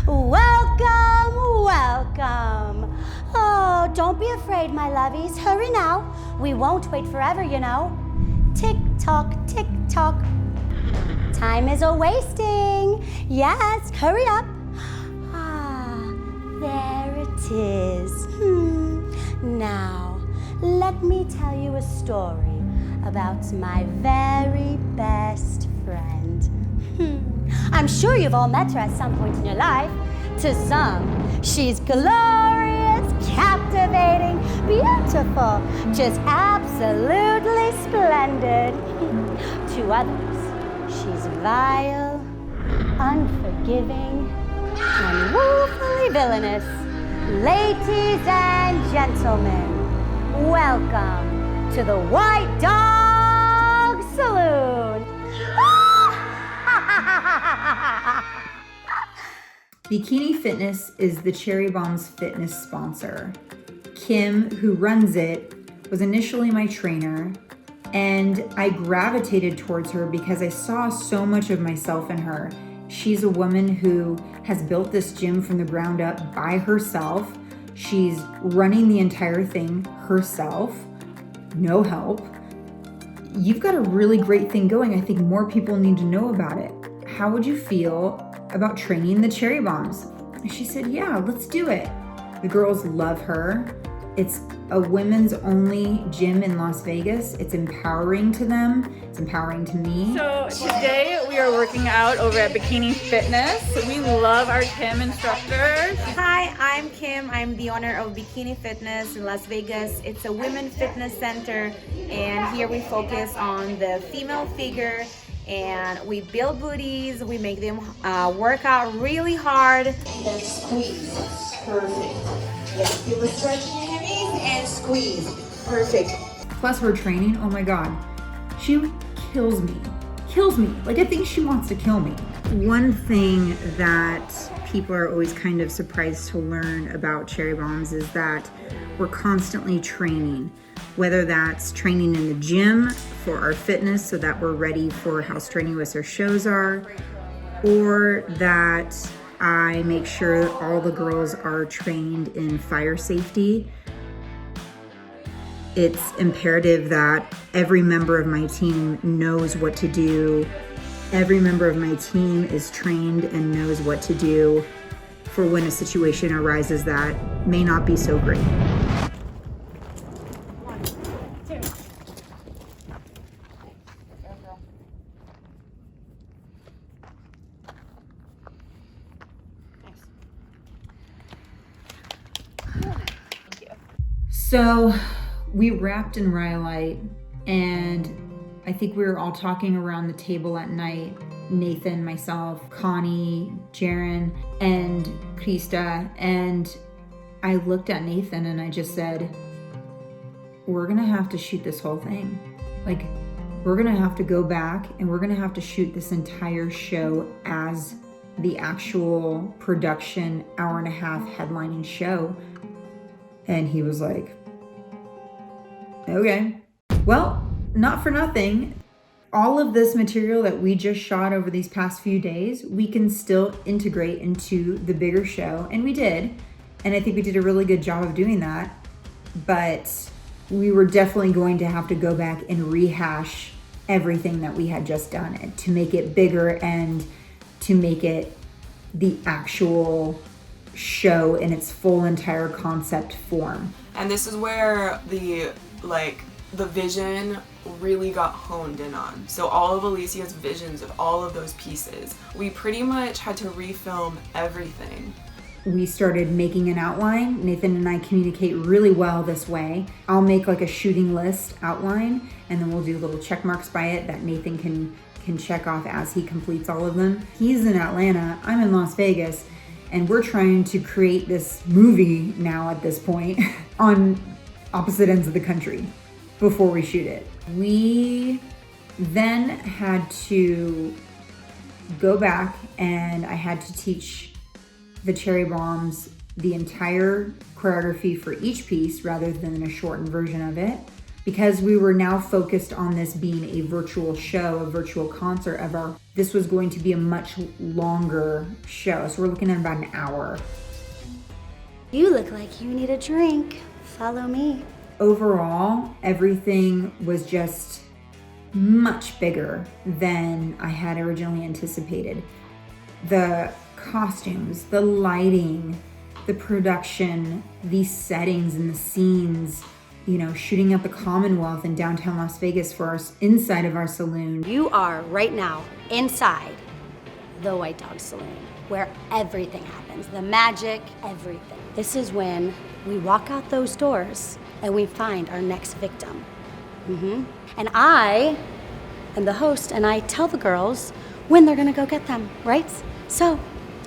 Welcome, welcome. Oh, don't be afraid, my lovies. Hurry now. We won't wait forever, you know. Tick tock, tick tock. Time is a-wasting. Yes, hurry up. Ah, there it is. Now, let me tell you a story about my very best friend. I'm sure you've all met her at some point in your life. To some, she's glorious, captivating, beautiful, just absolutely splendid. To others, she's vile, unforgiving, and woefully villainous. Ladies and gentlemen, welcome to the White Dog Saloon. Bikini Fitness is the Cherry Bomb's fitness sponsor. Kim, who runs it, was initially my trainer, and I gravitated towards her because I saw so much of myself in her. She's a woman who has built this gym from the ground up by herself. She's running the entire thing herself, no help. You've got a really great thing going. I think more people need to know about it. How would you feel about training the Cherry Bombs? And she said, yeah, let's do it. The girls love her. It's a women's only gym in Las Vegas. It's empowering to them. It's empowering to me. So today we are working out over at Bikini Fitness. We love our Kim instructors. Hi, I'm Kim. I'm the owner of Bikini Fitness in Las Vegas. It's a women fitness center, and here we focus on the female figure, and we build booties. We make them work out really hard. Then squeeze. Perfect. Yes, feel the stretch in your knees and squeeze. Perfect. Plus her training, oh my God. She kills me. Kills me. Like, I think she wants to kill me. One thing that people are always kind of surprised to learn about Cherry Bombs is that we're constantly training. Whether that's training in the gym for our fitness so that we're ready for how strenuous our shows are, or that I make sure all the girls are trained in fire safety. It's imperative that every member of my team knows what to do. Every member of my team is trained and knows what to do for when a situation arises that may not be so great. So we wrapped in Rhyolite, and I think we were all talking around the table at night. Nathan, myself, Connie, Jaren, and Krista. And I looked at Nathan and I just said, we're gonna have to shoot this whole thing. Like, we're gonna have to go back and we're gonna have to shoot this entire show as the actual production, hour-and-a-half headlining show. And he was like, okay. Well, not for nothing. All of this material that we just shot over these past few days, we can still integrate into the bigger show. And we did. And I think we did a really good job of doing that. But we were definitely going to have to go back and rehash everything that we had just done to make it bigger and to make it the actual show in its full entire concept form. And this is where the vision really got honed in on. So all of Alicia's visions of all of those pieces, we pretty much had to refilm everything. We started making an outline. Nathan and I communicate really well this way. I'll make like a shooting list outline, and then we'll do little check marks by it that Nathan can check off as he completes all of them. He's in Atlanta, I'm in Las Vegas, and we're trying to create this movie now at this point on opposite ends of the country before we shoot it. We then had to go back, and I had to teach the Cherry Bombs the entire choreography for each piece rather than a shortened version of it. Because we were now focused on this being a virtual show, a virtual concert this was going to be a much longer show. So we're looking at about an hour. You look like you need a drink. Follow me. Overall, everything was just much bigger than I had originally anticipated. The costumes, the lighting, the production, the settings and the scenes, you know, shooting at the Commonwealth in downtown Las Vegas for our inside of our saloon. You are right now inside the White Dog Saloon, where everything happens, the magic, everything. This is when we walk out those doors and we find our next victim. And I am the host, and I tell the girls when they're gonna go get them, right? So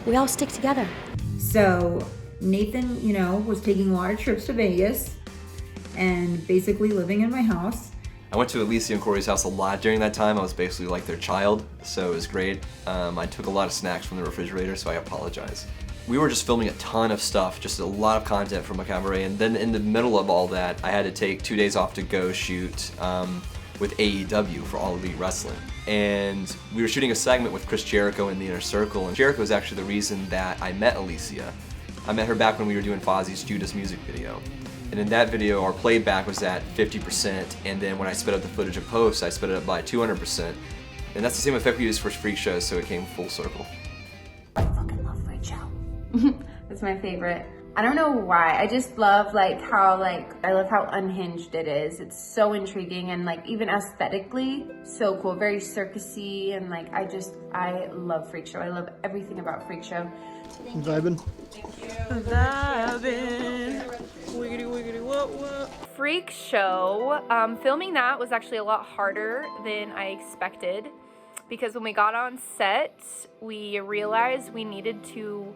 we all stick together. So Nathan, you know, was taking a lot of trips to Vegas and basically living in my house. I went to Alicia and Corey's house a lot during that time. I was basically like their child, so it was great. I took a lot of snacks from the refrigerator, so I apologize. We were just filming a ton of stuff, just a lot of content for Macabarét, and then in the middle of all that, I had to take 2 days off to go shoot with AEW for All Elite Wrestling. And we were shooting a segment with Chris Jericho in the Inner Circle, and Jericho is actually the reason that I met Alicia. I met her back when we were doing Fozzie's Judas music video. And in that video, our playback was at 50%, and then when I sped up the footage in post, I sped it up by 200%. And that's the same effect we used for Freak Show, so it came full circle. I fucking love Freak Show. It's my favorite. I don't know why. I just love I love how unhinged it is. It's so intriguing and even aesthetically so cool. Very circusy and I love Freak Show. I love everything about Freak Show. Vibing. Wiggity wiggity what what. Freak Show. Filming that was actually a lot harder than I expected, because when we got on set, we realized we needed to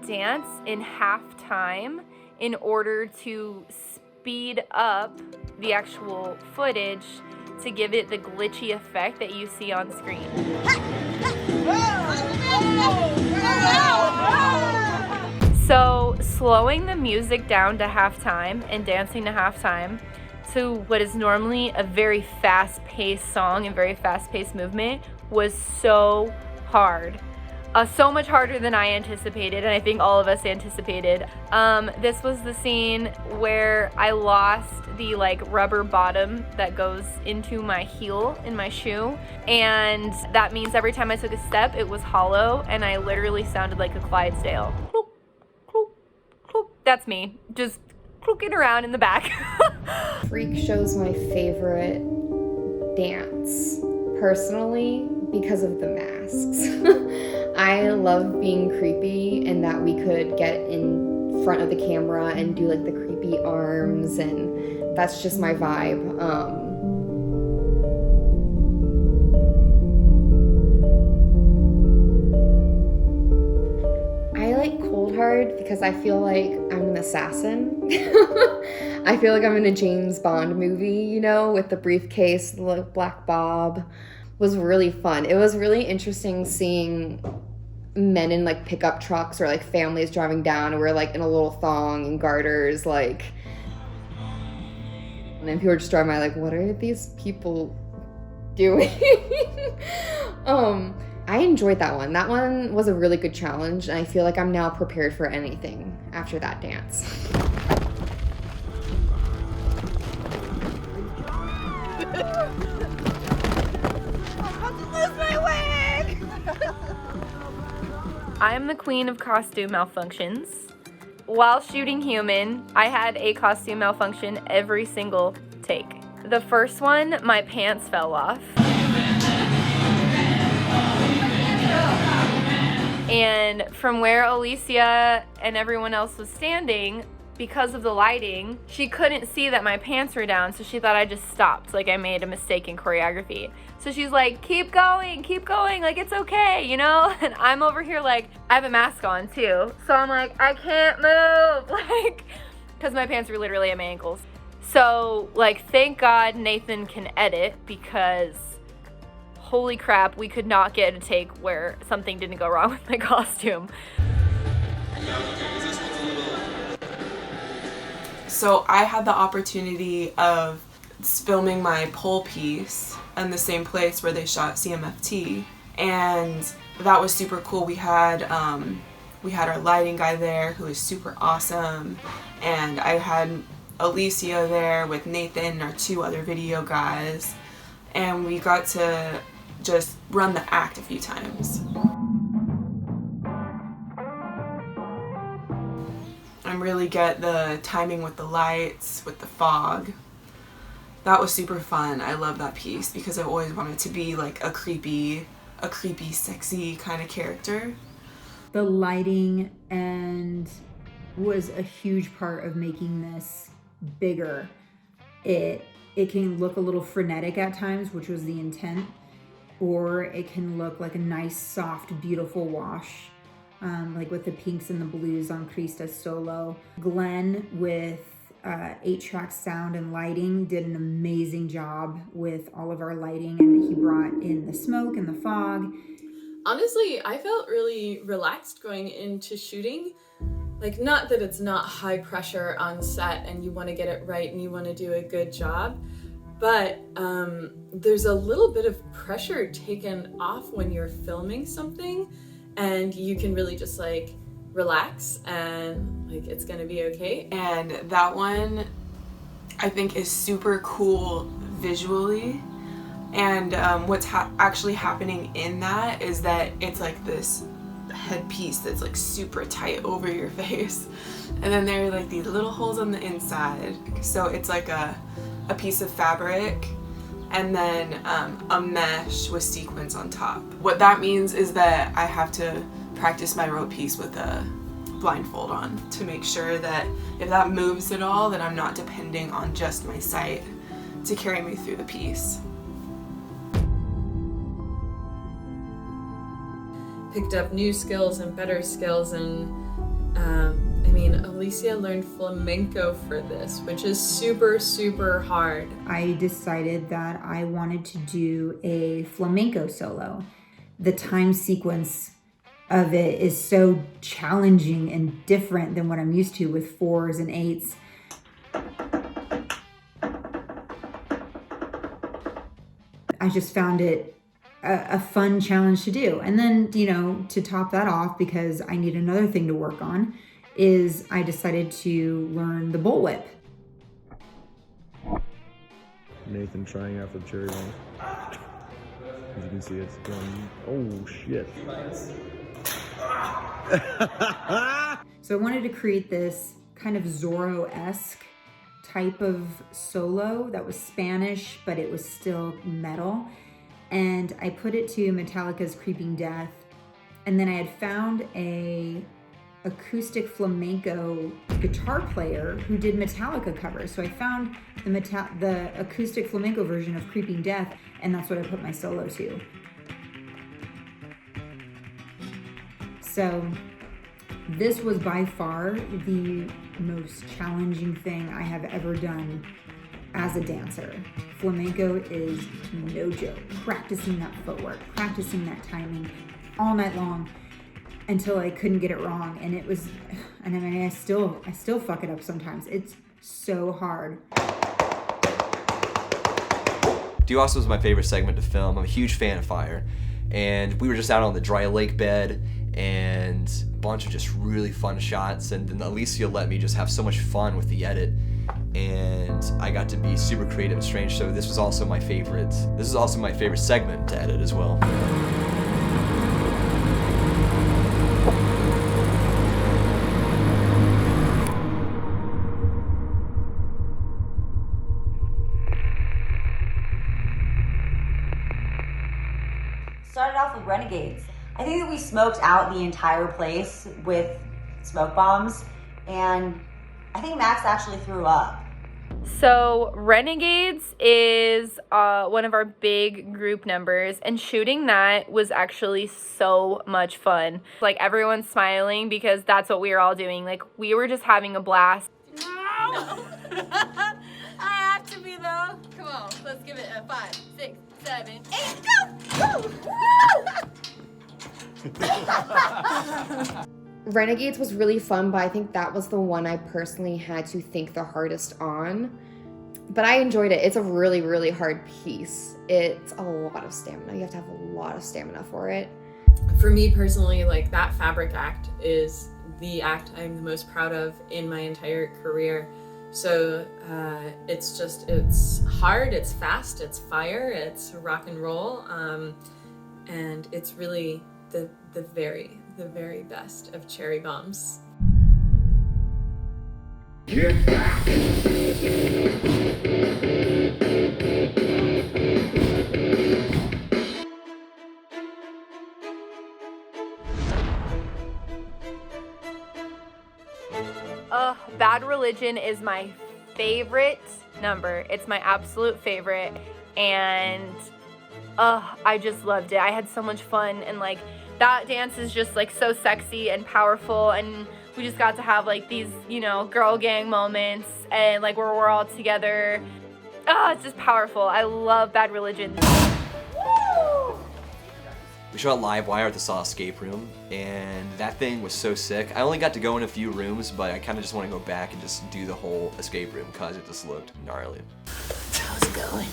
dance in half time in order to speed up the actual footage to give it the glitchy effect that you see on screen. So slowing the music down to halftime and dancing to halftime to what is normally a very fast-paced song and very fast-paced movement was so hard. So much harder than I anticipated, and I think all of us anticipated. This was the scene where I lost the rubber bottom that goes into my heel in my shoe, and that means every time I took a step it was hollow, and I literally sounded like a Clydesdale. Cloop, cloop, cloop. That's me, just clooking around in the back. Freak Show's my favorite dance, personally, because of the masks. I love being creepy, and that we could get in front of the camera and do the creepy arms, and that's just my vibe. I like Cold Hard because I feel like I'm an assassin. I feel like I'm in a James Bond movie, with the briefcase, the black bob. Was really fun. It was really interesting seeing men in pickup trucks or families driving down, and we're in a little thong and garters, and then people were just driving by what are these people doing? I enjoyed that one. That one was a really good challenge, and I feel like I'm now prepared for anything after that dance. I am the queen of costume malfunctions. While shooting Human, I had a costume malfunction every single take. The first one, my pants fell off. And from where Alicia and everyone else was standing, because of the lighting, she couldn't see that my pants were down, so she thought I just stopped, I made a mistake in choreography. So she's like, keep going, it's okay, And I'm over here I have a mask on too, so I'm I can't move, because my pants were literally at my ankles. So, thank God Nathan can edit, because holy crap, we could not get a take where something didn't go wrong with my costume. So I had the opportunity of filming my pole piece in the same place where they shot CMFT, and that was super cool. We had our lighting guy there who was super awesome, and I had Alicia there with Nathan, our 2 other video guys, and we got to just run the act a few times. And really get the timing with the lights, with the fog. That was super fun. I love that piece because I always wanted to be like a creepy, sexy kind of character. The lighting and was a huge part of making this bigger. It can look a little frenetic at times, which was the intent, or it can look like a nice, soft, beautiful wash, like with the pinks and the blues on Crista's solo. Glenn with 8-track sound and lighting did an amazing job with all of our lighting, and he brought in the smoke and the fog. Honestly, I felt really relaxed going into shooting. Like, not that it's not high pressure on set and you want to get it right and you want to do a good job, but there's a little bit of pressure taken off when you're filming something, and you can really just like relax and like it's gonna be okay. And that one I think is super cool visually, and what's actually happening in that is that it's like this headpiece that's like super tight over your face, and then there are like these little holes on the inside, so it's like a piece of fabric and then a mesh with sequins on top. What that means is that I have to practice my rope piece with a blindfold on to make sure that if that moves at all, that I'm not depending on just my sight to carry me through the piece. Picked up new skills and better skills, and I mean, Alicia learned flamenco for this, which is super, super hard. I decided that I wanted to do a flamenco solo. The time sequence of it is so challenging and different than what I'm used to with 4s and 8s. I just found it a fun challenge to do. And then, you know, to top that off, because I need another thing to work on, is I decided to learn the bullwhip. Nathan trying out for the cherry bomb. As you can see, it's going, oh shit. So I wanted to create this kind of Zorro-esque type of solo that was Spanish, but it was still metal. And I put it to Metallica's Creeping Death. And then I had found a acoustic flamenco guitar player who did Metallica covers. So I found the acoustic flamenco version of Creeping Death, and that's what I put my solo to. So this was by far the most challenging thing I have ever done as a dancer. Flamenco is no joke. Practicing that footwork, practicing that timing all night long until I couldn't get it wrong. And it was, and I mean, I still fuck it up sometimes. It's so hard. Duos was my favorite segment to film. I'm a huge fan of fire. And we were just out on the dry lake bed and a bunch of just really fun shots. And then Alicia let me just have so much fun with the edit. And I got to be super creative and strange. So this was also my favorite. This is also my favorite segment to edit as well. Started off with Renegades. I think that we smoked out the entire place with smoke bombs, and I think Max actually threw up. So Renegades is one of our big group numbers, and shooting that was actually so much fun. Like, everyone's smiling because that's what we were all doing. Like, we were just having a blast. No! I have to be though. Come on, let's give it a 5, 6, 7, 8, go! Woo! Renegades was really fun, but I think that was the one I personally had to think the hardest on. But I enjoyed it. It's a really, really hard piece. It's a lot of stamina. You have to have a lot of stamina for it. For me personally, like that fabric act is the act I'm the most proud of in my entire career. So it's hard, it's fast, it's fire, it's rock and roll, and it's really the very best of cherry bombs. Get back. Bad Religion is my favorite number. It's my absolute favorite, and I just loved it. I had so much fun, and like that dance is just like so sexy and powerful, and we just got to have like these, you know, girl gang moments, and like where we're all together. It's just powerful. I love Bad Religion. We shot Live Wire at the Saw escape room, and that thing was so sick. I only got to go in a few rooms, but I kind of just want to go back and just do the whole escape room because it just looked gnarly. How's it going?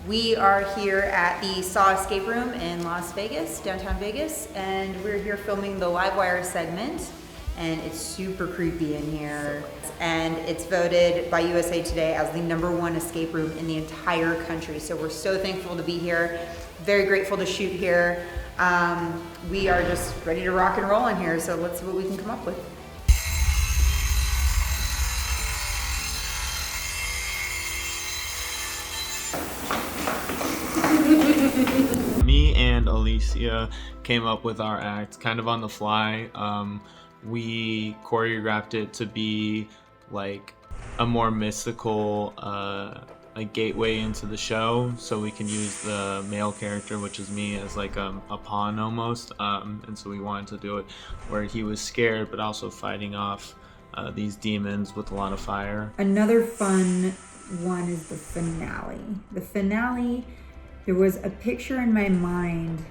We are here at the Saw escape room in Las Vegas, downtown Vegas, and we're here filming the Live Wire segment, and it's super creepy in here. And it's voted by USA Today as the #1 escape room in the entire country. So we're so thankful to be here, very grateful to shoot here. We are just ready to rock and roll in here, so let's see what we can come up with. Me and Alicia came up with our act kind of on the fly. We choreographed it to be like a more mystical a gateway into the show, so we can use the male character, which is me, as like a pawn almost, and so we wanted to do it where he was scared but also fighting off these demons with a lot of fire. Another fun one is the finale. The finale, there was a picture in my mind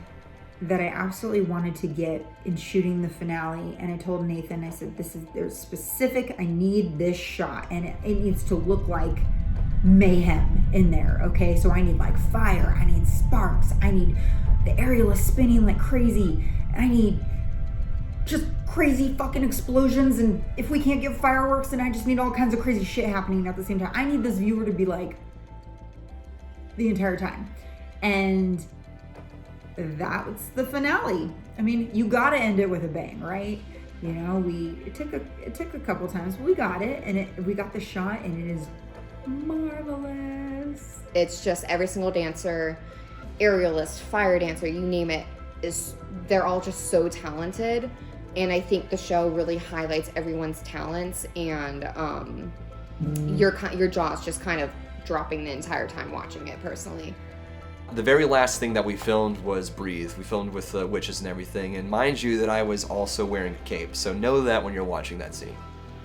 that I absolutely wanted to get in shooting the finale, and I told Nathan, I said, there's specific, I need this shot, and it needs to look like mayhem in there, okay? So I need like fire, I need sparks, I need the aerialist spinning like crazy, I need just crazy fucking explosions, and if we can't get fireworks, then I just need all kinds of crazy shit happening at the same time. I need this viewer to be like the entire time. And that's the finale. I mean, you gotta end it with a bang, right? You know, it took a couple times, but we got it, and we got the shot, and it is marvelous. It's just every single dancer, aerialist, fire dancer, you name it, they're all just so talented, and I think the show really highlights everyone's talents, and your jaw's just kind of dropping the entire time watching it personally. The very last thing that we filmed was Breathe. We filmed with the witches and everything, and mind you that I was also wearing a cape, so know that when you're watching that scene.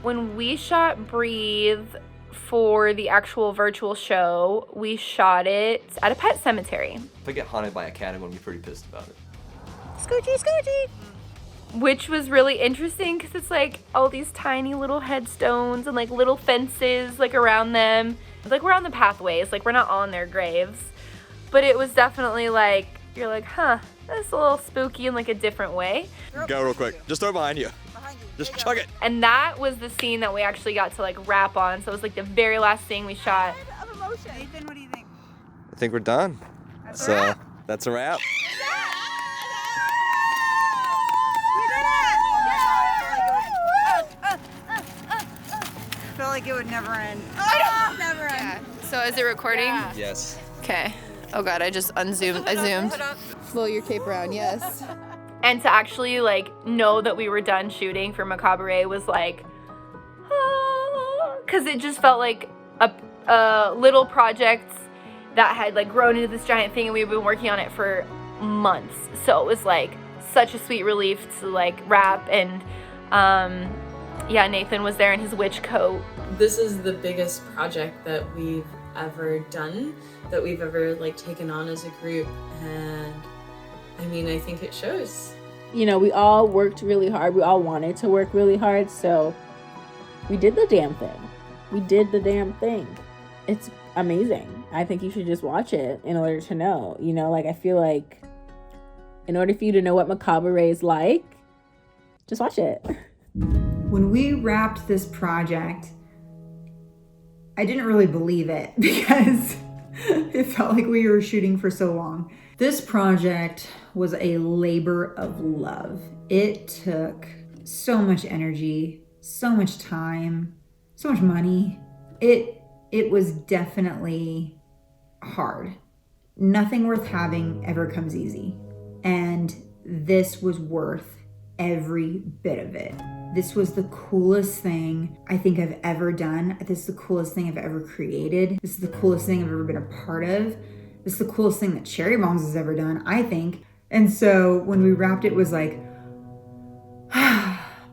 When we shot Breathe for the actual virtual show, we shot it at a pet cemetery. If I get haunted by a cat, I'm gonna be pretty pissed about it. Scoochie, scoochie! Which was really interesting because it's like all these tiny little headstones and like little fences like around them. Like we're on the pathways, like we're not on their graves. But it was definitely like, you're like, huh, that's a little spooky in like a different way. Go real quick. Just throw behind you. Just chug it. And that was the scene that we actually got to like wrap on. So it was like the very last thing we shot. Nathan, what do you think? I think we're done. That's a wrap. That's a wrap. I feel like it would never end. Never end. Yeah. So is it recording? Yeah. Yes. Okay. Oh God, I just unzoomed. I zoomed. Flow your cape around, yes. And to actually like know that we were done shooting for Macabarét was like, because it just felt like a little project that had like grown into this giant thing, and we've been working on it for months. So it was like such a sweet relief to like wrap, and yeah, Nathan was there in his witch coat. This is the biggest project that we've ever done, that we've ever like taken on as a group, and I mean, I think it shows. You know, we all worked really hard. We all wanted to work really hard, so we did the damn thing. We did the damn thing. It's amazing. I think you should just watch it in order to know. You know, like I feel like in order for you to know what Macabarét is like, just watch it. When we wrapped this project, I didn't really believe it because it felt like we were shooting for so long. This project was a labor of love. It took so much energy, so much time, so much money. It was definitely hard. Nothing worth having ever comes easy. And this was worth every bit of it. This was the coolest thing I think I've ever done. This is the coolest thing I've ever created. This is the coolest thing I've ever been a part of. This is the coolest thing that Cherry Bombs has ever done, I think. And so when we wrapped it was like,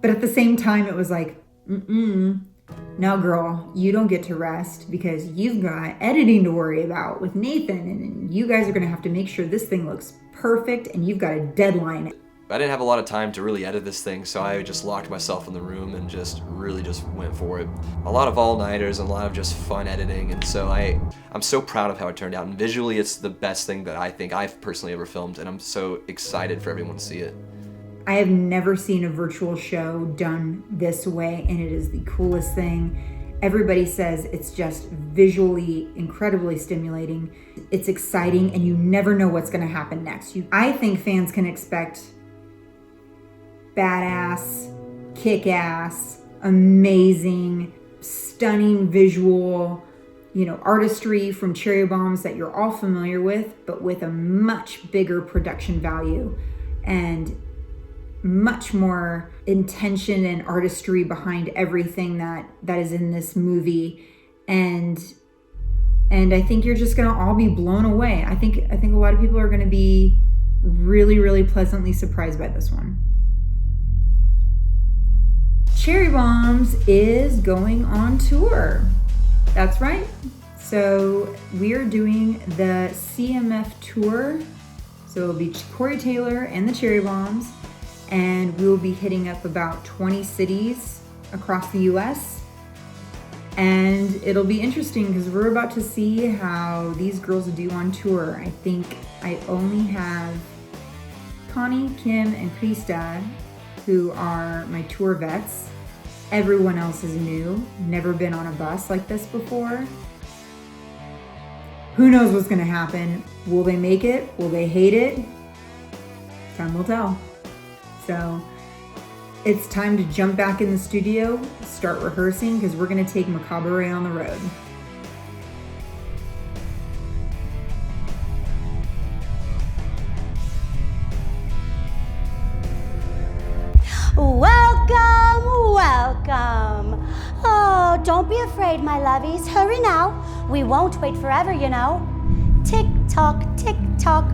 but at the same time it was like, no girl, you don't get to rest because you've got editing to worry about with Nathan, and you guys are gonna have to make sure this thing looks perfect and you've got a deadline. I didn't have a lot of time to really edit this thing, so I just locked myself in the room and just really went for it. A lot of all-nighters and a lot of just fun editing, and so I'm so proud of how it turned out, and visually it's the best thing that I think I've personally ever filmed, and I'm so excited for everyone to see it. I have never seen a virtual show done this way, and it is the coolest thing. Everybody says it's just visually incredibly stimulating. It's exciting, and you never know what's gonna happen next. I think fans can expect badass, kick-ass, amazing, stunning visual, artistry from Cherry Bombs that you're all familiar with, but with a much bigger production value and much more intention and artistry behind everything that is in this movie. And I think you're just gonna all be blown away. I think a lot of people are gonna be really, really pleasantly surprised by this one. Cherry Bombs is going on tour. That's right. So we're doing the CMF tour. So it'll be Corey Taylor and the Cherry Bombs, and we will be hitting up about 20 cities across the US. And it'll be interesting because we're about to see how these girls do on tour. I think I only have Connie, Kim, and Krista, who are my tour vets. Everyone else is new, never been on a bus like this before. Who knows what's gonna happen? Will they make it? Will they hate it? Time will tell. So it's time to jump back in the studio, start rehearsing, because we're gonna take Macabarét on the road. Welcome. Oh, don't be afraid, my lovies. Hurry now. We won't wait forever, Tick tock, tick tock.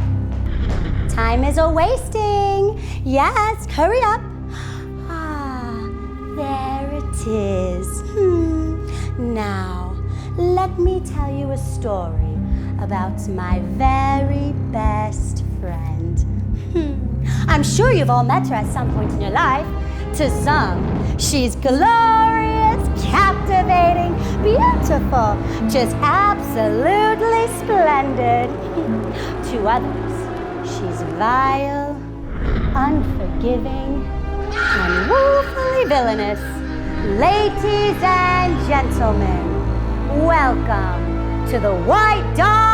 Time is a-wasting. Yes, hurry up. There it is. Now, let me tell you a story about my very best friend. I'm sure you've all met her at some point in your life. To some, she's glorious, captivating, beautiful, just absolutely splendid. To others, she's vile, unforgiving, and woefully villainous. Ladies and gentlemen, welcome to the White Dog